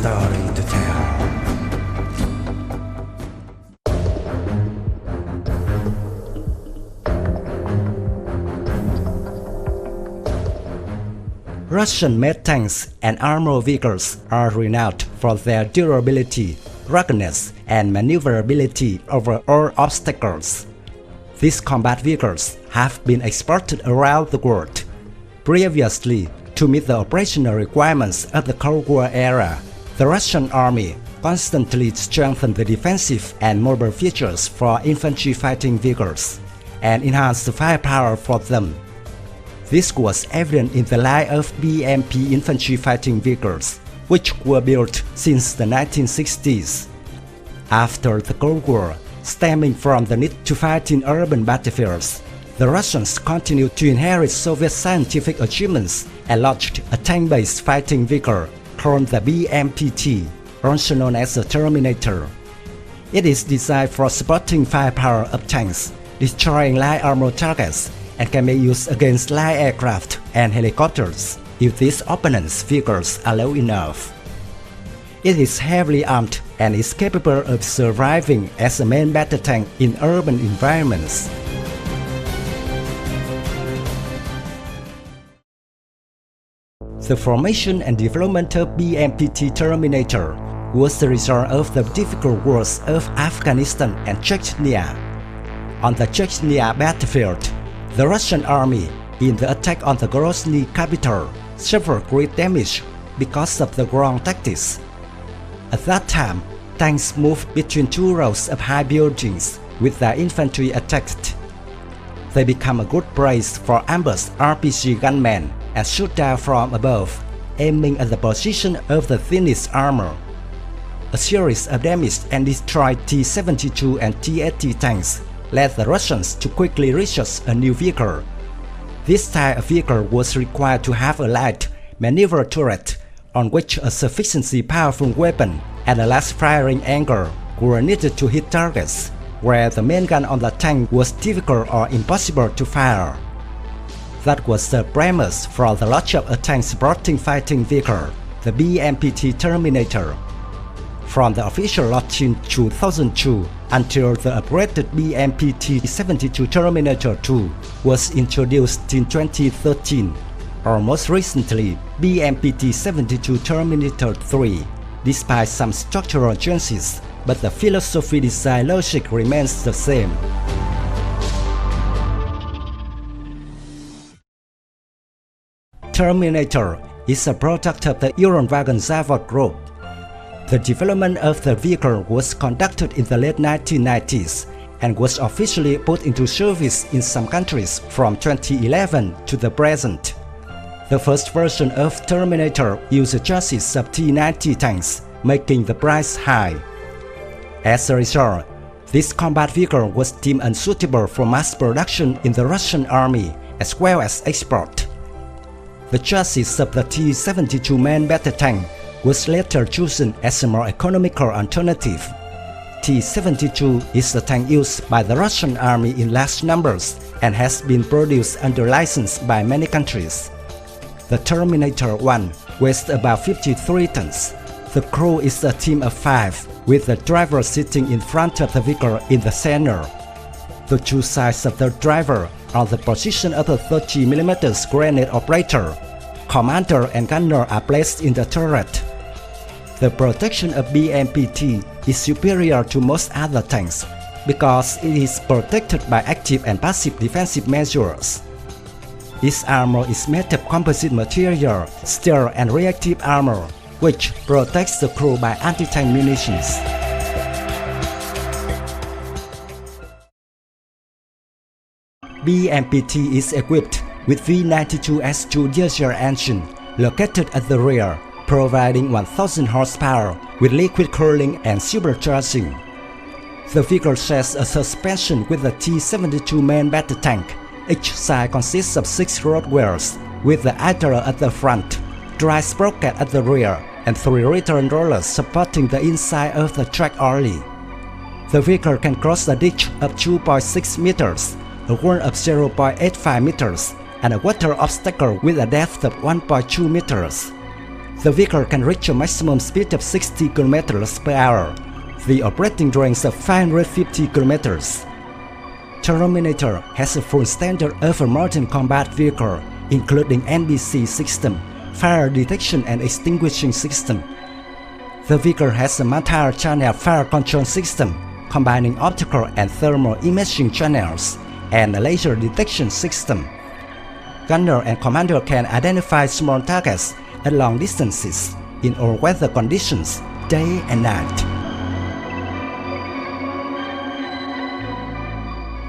story to tell. Russian-made tanks and armored vehicles are renowned for their durability, ruggedness, and maneuverability over all obstacles. These combat vehicles have been exported around the world. Previously, to meet the operational requirements of the Cold War era, the Russian army constantly strengthened the defensive and mobile features for infantry fighting vehicles and enhanced the firepower for them. This was evident in the line of BMP infantry fighting vehicles, which were built since the 1960s. After the Cold War, stemming from the need to fight in urban battlefields, the Russians continued to inherit Soviet scientific achievements and launched a tank-based fighting vehicle called the BMPT, also known as the Terminator. It is designed for supporting firepower of tanks, destroying light armored targets, and can be used against light aircraft and helicopters if these opponents' vehicles are low enough. It is heavily armed and is capable of surviving as a main battle tank in urban environments. The formation and development of BMPT Terminator was the result of the difficult wars of Afghanistan and Chechnya. On the Chechnya battlefield, the Russian army, in the attack on the Grozny capital, suffered great damage because of the wrong tactics. At that time, tanks moved between two rows of high buildings with their infantry attacked. They become a good prey for ambushed RPG gunmen and shoot down from above, aiming at the position of the thinnest armor. A series of damaged and destroyed T-72 and T-80 tanks led the Russians to quickly research a new vehicle. This type of vehicle was required to have a light, maneuver turret on which a sufficiently powerful weapon and a large firing angle were needed to hit targets, where the main gun on the tank was difficult or impossible to fire. That was the premise for the launch of a tank-supporting fighting vehicle, the BMPT Terminator. From the official launch in 2002 until the upgraded BMPT-72 Terminator 2 was introduced in 2013, or most recently BMPT-72 Terminator 3, despite some structural changes, but the philosophy design logic remains the same. Terminator is a product of the Uralvagonzavod group. The development of the vehicle was conducted in the late 1990s and was officially put into service in some countries from 2011 to the present. The first version of Terminator used a chassis of T-90 tanks, making the price high. As a result, this combat vehicle was deemed unsuitable for mass production in the Russian army as well as export. The chassis of the T-72 main battle tank was later chosen as a more economical alternative. T-72 is the tank used by the Russian army in large numbers and has been produced under license by many countries. The Terminator 1 weighs about 53 tons. The crew is a team of 5, with the driver sitting in front of the vehicle in the center. The two sides of the driver are the position of the 30mm grenade operator. Commander and gunner are placed in the turret. The protection of BMPT is superior to most other tanks because it is protected by active and passive defensive measures. Its armor is made of composite material, steel and reactive armor, which protects the crew by anti-tank munitions. BMPT is equipped with V92S2 diesel engine located at the rear, providing 1000 horsepower with liquid cooling and supercharging. The vehicle shares a suspension with the T-72 main battle tank. Each side consists of 6 road wheels, with the idler at the front, drive sprocket at the rear, and 3 return rollers supporting the inside of the track only. The vehicle can cross a ditch of 2.6 meters, a wall of 0.85 meters, and a water obstacle with a depth of 1.2 meters. The vehicle can reach a maximum speed of 60 km per hour, the operating range of 550 km. Terminator has a full standard of a modern combat vehicle, including NBC system, fire detection and extinguishing system. The vehicle has a multi-channel fire control system, combining optical and thermal imaging channels, and a laser detection system. Gunner and commander can identify small targets at long distances in all weather conditions, day and night.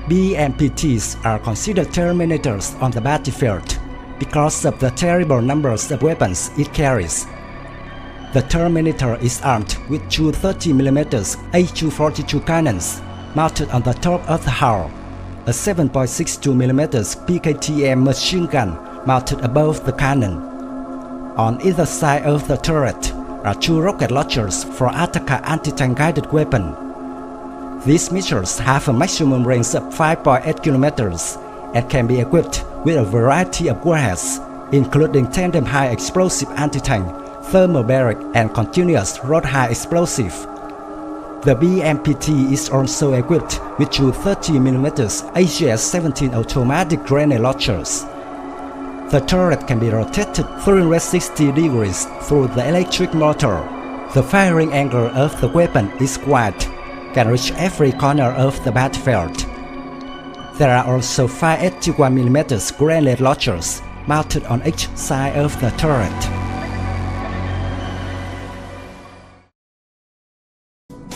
BMPTs are considered Terminators on the battlefield because of the terrible numbers of weapons it carries. The Terminator is armed with two 30mm A242 cannons mounted on the top of the hull, a 7.62mm PKTM machine gun mounted above the cannon. On either side of the turret are two rocket launchers for Ataka anti-tank guided weapon. These missiles have a maximum range of 5.8 km and can be equipped with a variety of warheads, including tandem high explosive anti-tank, thermobaric and continuous road high explosive. The BMPT is also equipped with two 30mm AGS-17 automatic grenade launchers. The turret can be rotated 360 degrees through the electric motor. The firing angle of the weapon is wide, can reach every corner of the battlefield. There are also 5 81mm grenade launchers mounted on each side of the turret.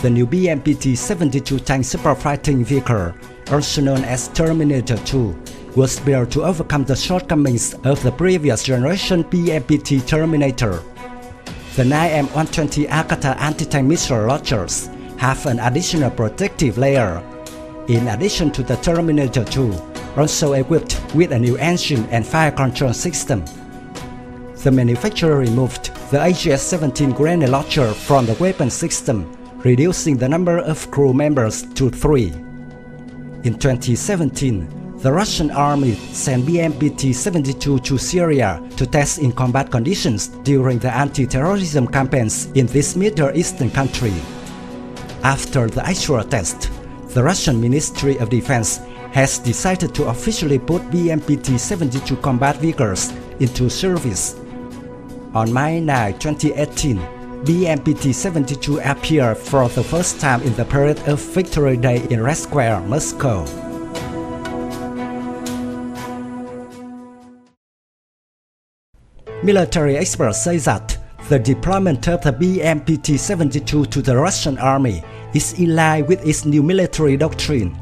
The new BMPT-72 tank support fighting vehicle, also known as Terminator 2, was built to overcome the shortcomings of the previous generation BMPT Terminator. The 9M120 Akata anti-tank missile launchers have an additional protective layer. In addition to the Terminator 2, also equipped with a new engine and fire control system. The manufacturer removed the AGS-17 grenade launcher from the weapon system, reducing the number of crew members to 3. In 2017, the Russian army sent BMPT-72 to Syria to test in combat conditions during the anti-terrorism campaigns in this Middle Eastern country. After the actual test, the Russian Ministry of Defense has decided to officially put BMPT-72 combat vehicles into service. On May 9, 2018, BMPT-72 appeared for the first time in the parade of Victory Day in Red Square, Moscow. Military experts say that the deployment of the BMPT-72 to the Russian army is in line with its new military doctrine.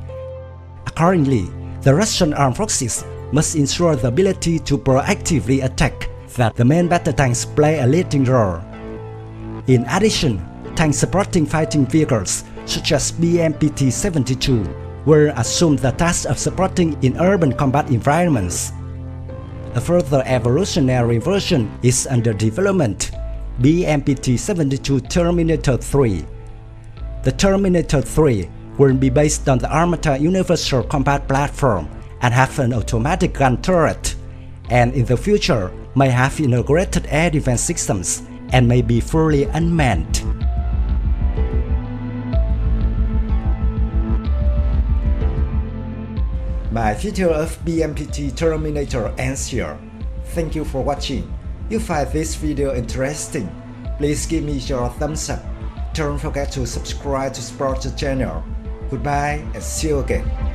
Accordingly, the Russian armed forces must ensure the ability to proactively attack, that the main battle tanks play a leading role. In addition, tank supporting fighting vehicles such as BMPT-72 will assume the task of supporting in urban combat environments. A further evolutionary version is under development, BMPT-72 Terminator 3. The Terminator 3 will be based on the Armata Universal Combat Platform and have an automatic gun turret, and in the future may have integrated air defense systems and may be fully unmanned. My video of BMPT Terminator ends here. Thank you for watching. If you find this video interesting, please give me your thumbs up. Don't forget to subscribe to support the channel. Goodbye and see you again.